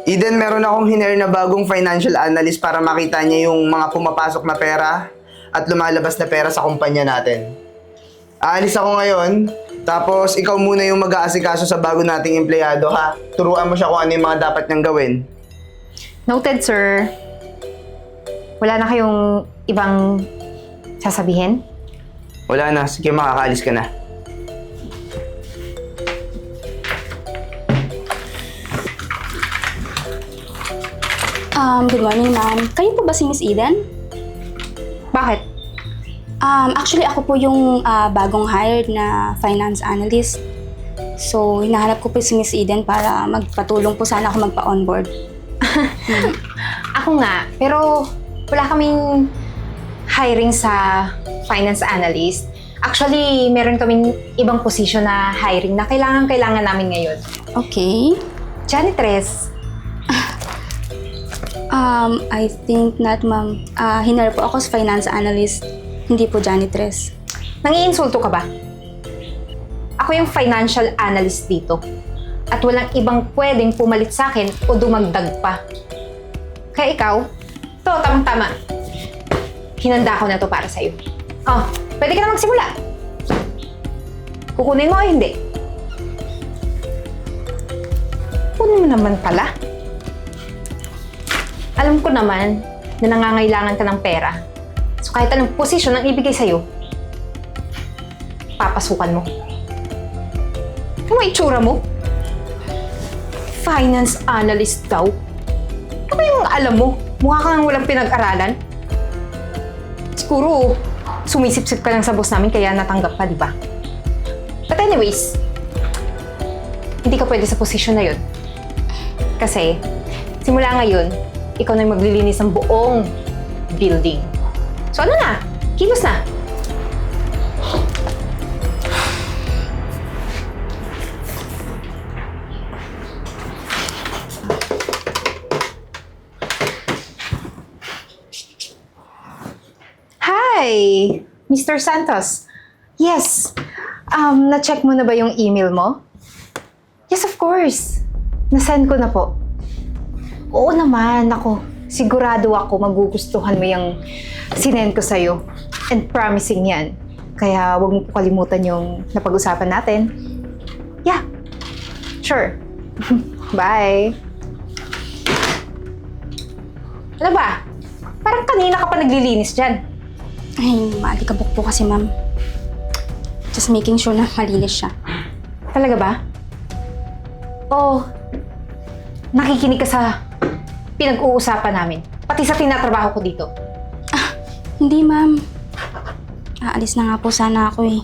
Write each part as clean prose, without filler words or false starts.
Eden, meron akong hinire na bagong financial analyst para makita niya yung mga pumapasok na pera at lumalabas na pera sa kumpanya natin. Aalis ako ngayon, tapos ikaw muna yung mag-aasikaso sa bago nating empleyado ha. Turuan mo siya kung ano yung mga dapat niyang gawin. Noted, sir. Wala na kayong ibang sasabihin? Wala na, sige makakaalis ka na. Good morning, ma'am. Kayo po ba si Miss Eden? Bakit? Actually, ako po yung bagong hired na finance analyst. So, hinahanap ko po si Miss Eden para magpatulong po sana ako magpa-onboard. Ako nga, pero wala kaming hiring sa finance analyst. Actually, meron kaming ibang posisyon na hiring na kailangan namin ngayon. Okay. Janitress. I think not, ma'am. Hinire po ako sa finance analyst, hindi po janitress. Nangiinsulto ka ba? Ako yung financial analyst dito. At walang ibang pwedeng pumalit sa akin o dumagdag pa. Kaya ikaw, to, tamang-tama. Hinanda ko na to para sa'yo. Oh, pwede ka na magsimula. Kukunin mo o hindi? Kunin mo naman pala. Alam ko naman na nangangailangan ka ng pera. So kahit anong posisyon ang ibigay sa'yo, papasukan mo. Ano ang itsura mo? Finance analyst daw? Ano yung alam mo? Mukha kang walang pinag-aralan. Siguro, sumisip-sip ka lang sa boss namin kaya natanggap ka, di ba? But anyways, hindi ka pwede sa posisyon na yun. Kasi, simula ngayon, ikaw na yung maglilinis ng buong building. So ano na? Kilos na! Hi! Mr. Santos. Yes. Na-check mo na ba yung email mo? Yes, of course. Na-send ko na po. Oo naman, ako. Sigurado ako magugustuhan mo yung sinend ko sa'yo. And promising yan. Kaya huwag mo po kalimutan yung napag-usapan natin. Yeah. Sure. Bye. Ano ba? Parang kanina ka pa naglilinis dyan. Ay, maalikabok po kasi, ma'am. Just making sure na malinis siya. Talaga ba? Oh, nakikinig ka sa pinag-uusapan namin. Pati sa tinatrabaho ko dito. Hindi, ma'am. Aalis na nga po sana ako eh.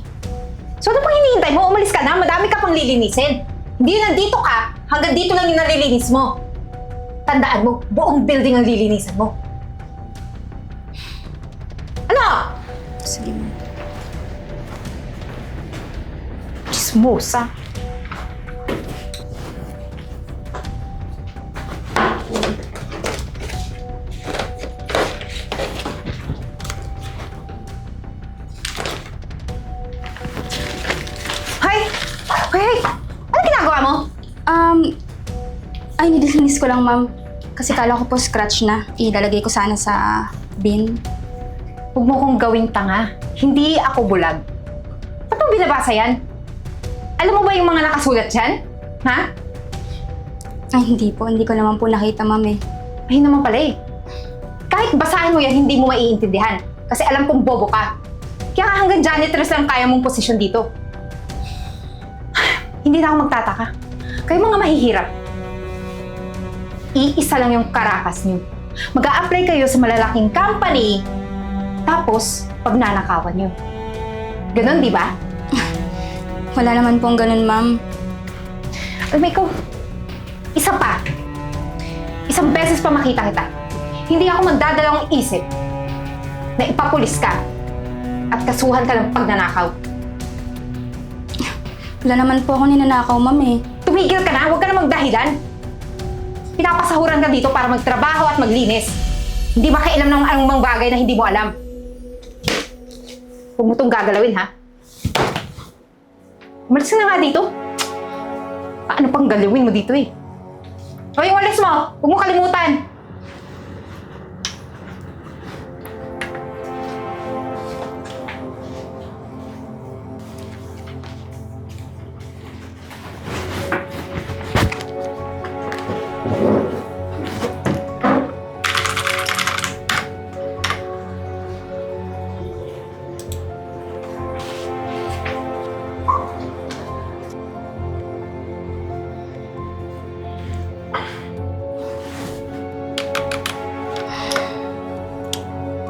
So ano pang hinihintay mo? Umalis ka na. Madami ka pang lilinisin. Hindi nandito ka. Hanggang dito lang yung nalilinis mo. Tandaan mo, buong building ang lilinisan mo. Ano? Sige, ma'am. Chismosa. Hey! Ano ginagawa mo? Ay, nililinis ko lang, ma'am. Kasi kala ko po scratch na. Ilalagay ko sana sa bin. Huwag mo kong gawing tanga. Hindi ako bulag. Ba't mo binabasa yan? Alam mo ba yung mga nakasulat dyan? Ha? Ay, hindi po. Hindi ko naman po nakita, ma'am eh. Ay naman pala eh. Kahit basahin mo yan, hindi mo maiintindihan. Kasi alam kong bobo ka. Kaya nga hanggang janitress lang kaya mong posisyon dito. Hindi na ako magtataka. Kayo mga mahihirap. Iisa lang yung karakas niyo. Mag-a-apply kayo sa malalaking company, tapos pagnanakawan niyo. Ganon, di ba? Wala naman pong ganun, ma'am. Alam mo ikaw, isa pa. Isang beses pa makita kita. Hindi ako magdadalawang isip na ipapulis ka at kasuhan ka ng pagnanakaw. Wala naman po ako ninanakaw, ma'am eh. Tumigil ka na, huwag ka na magdahilan. Pinapasahuran ka dito para magtrabaho at maglinis. Hindi ba kailam ng anumang bagay na hindi mo alam? Huwag mo itong gagalawin, ha? Umalis ka na nga dito. Paano pang galawin mo dito eh? Hoy, yung alis mo! Huwag mo kalimutan!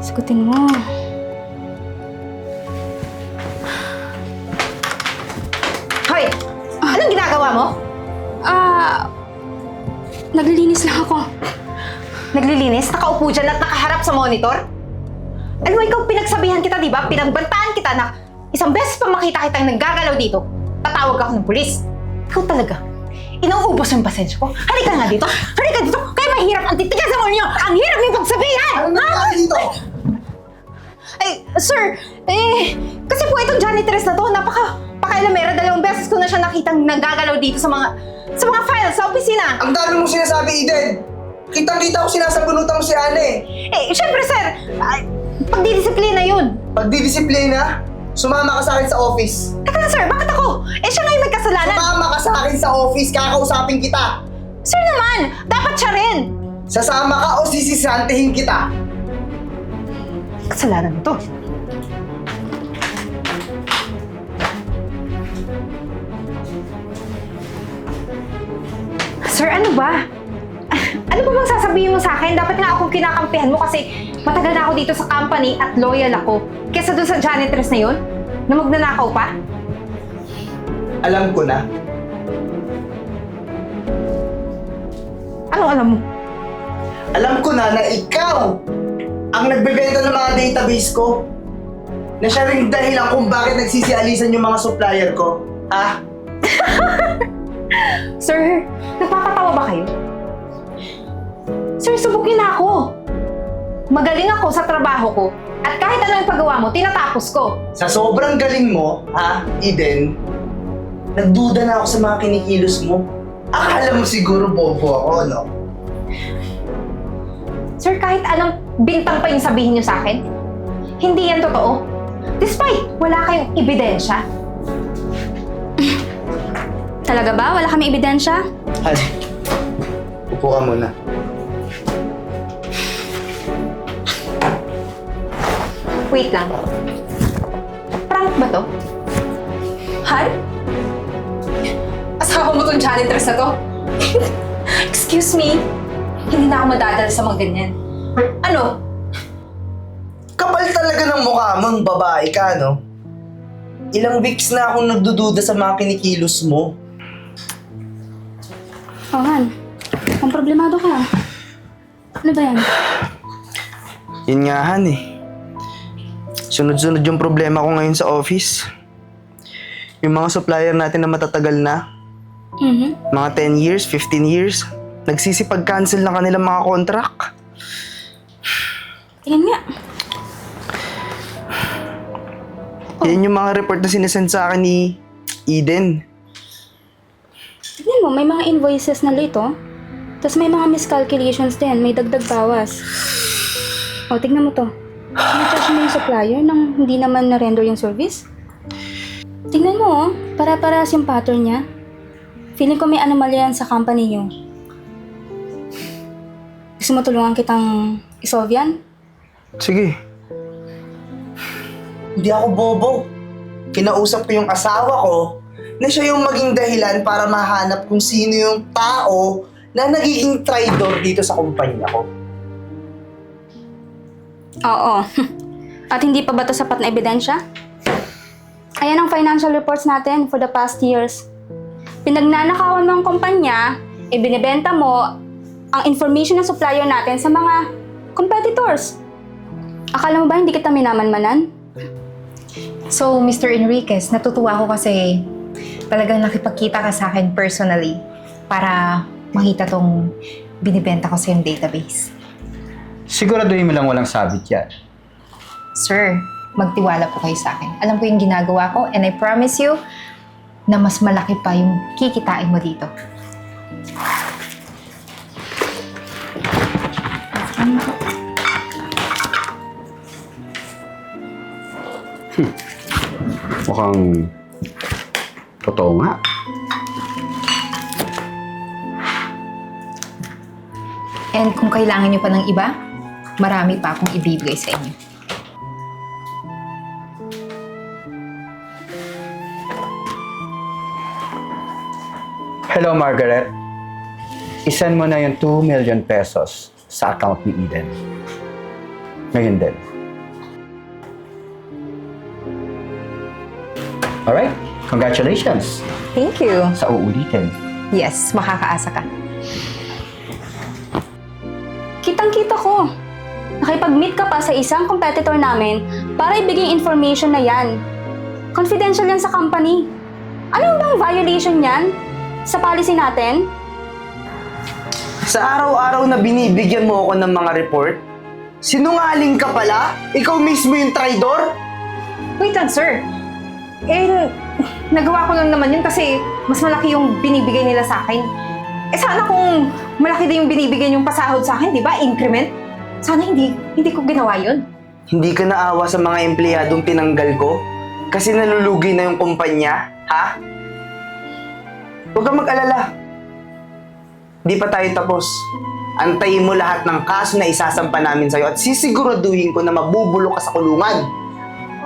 Sagutin mo. Hoy! Anong ginagawa mo? Naglilinis lang ako. Naglilinis? Nakaupo dyan at nakaharap sa monitor? Alam mo, ikaw pinagsabihan kita, di ba? Pinagbantaan kita na isang beses pa makita kitang naggagalaw dito, tatawag ako ng pulis. Ikaw talaga. Inuubos yung pasensya ko. Halika nga dito. Halika dito. Kaya mahirap ang titigasan mo niyo. Ang hirap yung pagsabihan. Ano nangyari dito? Ay, sir, kasi po itong janitress na to, napaka-alamera. 2 beses ko na siya nakitang naggagalaw dito sa mga files sa opisina. Ang dami mong sinasabi, Eden. Kitang-kita ko sinasabunutan mo si Ane. Syempre, sir, pagdidisiplina yun. Pagdidisiplina, sumama ka sa akin sa office. Teka lang, sir, bakit ako? Siya nga yung may kasalanan. Sumama ka sa akin sa office, kakausapin kita. Sir naman, dapat siya rin. Sasama ka o sisisantihin kita. Kasalanan mo to. Sir, ano ba? Ano ba bang sasabihin mo sa akin? Dapat nga akong kinakampihan mo kasi matagal na ako dito sa company at loyal ako. Kesa doon sa janitress na yun, na magnanakaw pa. Alam ko na. Anong alam mo? Alam ko na ikaw ang nagbebenta ng mga database ko. Na siya rin dahilan kung bakit nagsisialisan yung mga supplier ko. Ha? Sir, nagpapatawa ba kayo? Sir, subukin na ako. Magaling ako sa trabaho ko at kahit ano yung paggawa mo, tinatapos ko. Sa sobrang galing mo, ha, Eden, nagduda na ako sa mga kinikilos mo. Akala mo siguro bobo ako, no? Sir, kahit anong bintang pa yung sabihin niyo sa akin, hindi yan totoo. Despite wala kayong ebidensya. Talaga ba? Wala kami ebidensya? Han, upo ka muna. Wait lang. Prank ba to? Han? Asawa mo tong janitress na to? Excuse me? Hindi na ako madadala sa mga ganyan. Ano? Kapal talaga ng mukha mong babae ka, no? Ilang weeks na akong nagdududa sa mga kinikilos mo. Oh, Han. Ang problemado ka. Ano ba yan? Yun nga, Han, eh. Sunod-sunod yung problema ko ngayon sa office. Yung mga supplier natin na matatagal na, mga 10 years, 15 years, nagsisipag-cancel na kanilang mga contract. Tingnan nga. Yan yung mga report na sinesend sa akin ni Eden. Tingnan mo, may mga invoices na late, oh. Tapos may mga miscalculations din. May dagdag bawas. Oh, tingnan mo to. Na-charge mo yung supplier nang hindi naman na-render yung service. Tingnan mo, oh. Para-paras yung pattern niya. Feeling ko may anomalya yan sa company niyo. Gusto mo tulungan kitang isolve yan? Sige. Hindi ako bobo. Kinausap ko yung asawa ko na siya yung maging dahilan para mahanap kung sino yung tao na nagiging traidor dito sa kumpanya ko. Oo. At hindi pa ba ito sapat na ebidensya? Ayan ang financial reports natin for the past years. Pinagnanakawan mo ang kumpanya, ibinibenta mo ang information ng supplier natin sa mga competitors. Akala mo ba hindi kita minamanmanan? So, Mr. Enriquez, natutuwa ako kasi talagang nakipagkita ka sa akin personally para makita tong binibenta ko sa yung database. Siguraduhin mo lang walang sabit yan. Sir, magtiwala po kayo sa akin. Alam ko yung ginagawa ko and I promise you na mas malaki pa yung kikitain mo dito. Mukhang totoo nga. And kung kailangan nyo pa ng iba, marami pa akong ibibigay sa inyo. Hello, Margaret. Isend mo na yung 2 million pesos sa account ni Eden. Ngayon din. Alright, congratulations Thank you. sa uulitin. Yes, makakaasa ka. Kitang-kita ko. Nakipag-meet ka pa sa isang competitor namin para ibigay information na yan. Confidential yan sa company. Ano bang violation yan sa policy natin? Sa araw-araw na binibigyan mo ako ng mga report, sinungaling ka pala? Ikaw mismo yung traidor? Wait lang, sir. Nagawa ko lang naman yun kasi mas malaki yung binibigay nila sa akin. Sana kung malaki din yung binibigay yung pasahod sa akin, di ba? Increment. Sana hindi ko ginawa yun. Hindi ka naawa sa mga empleyadong tinanggal ko? Kasi nalulugi na yung kumpanya, ha? Huwag kang mag-alala. Di pa tayo tapos. Antayin mo lahat ng kaso na isasampa namin sa'yo at sisiguraduhin ko na mabubulok ka sa kulungan.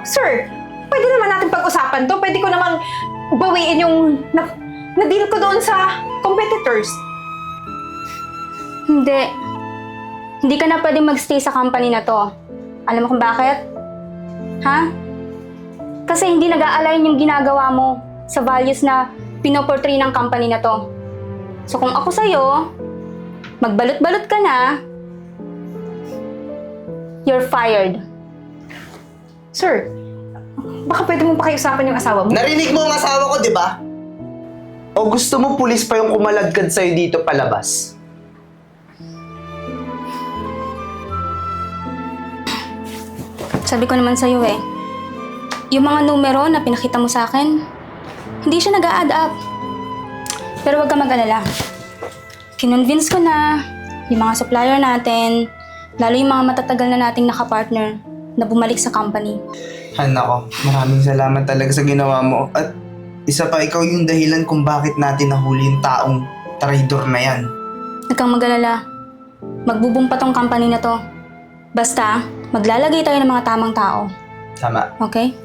Sir, pwede naman natin pag-usapan to. Pwede ko namang bawiin yung na-deal ko doon sa competitors. Hindi. Hindi ka na pwedeng magstay sa company na to. Alam mo kung bakit? Ha? Kasi hindi nag-a-align yung ginagawa mo sa values na pinoportray ng company na to. So kung ako sa'yo, magbalot-balot ka na, you're fired. Sir, baka pwede mong pakiusapan yung asawa mo? Narinig mo ang asawa ko, di ba? O gusto mo pulis pa yung kumalagkad sa'yo dito palabas? Sabi ko naman sa'yo yung mga numero na pinakita mo sa akin, hindi siya nag-a-add up. Pero huwag ka mag-alala. Kinonvince ko na yung mga supplier natin, lalo yung mga matatagal na nating nakapartner na bumalik sa company. Nako, maraming salamat talaga sa ginawa mo. At isa pa, ikaw yung dahilan kung bakit natin nahuli yung taong traidor na yan. Huwag kang mag-alala. Magbubong pa tong company na to. Basta, maglalagay tayo ng mga tamang tao. Tama. Okay?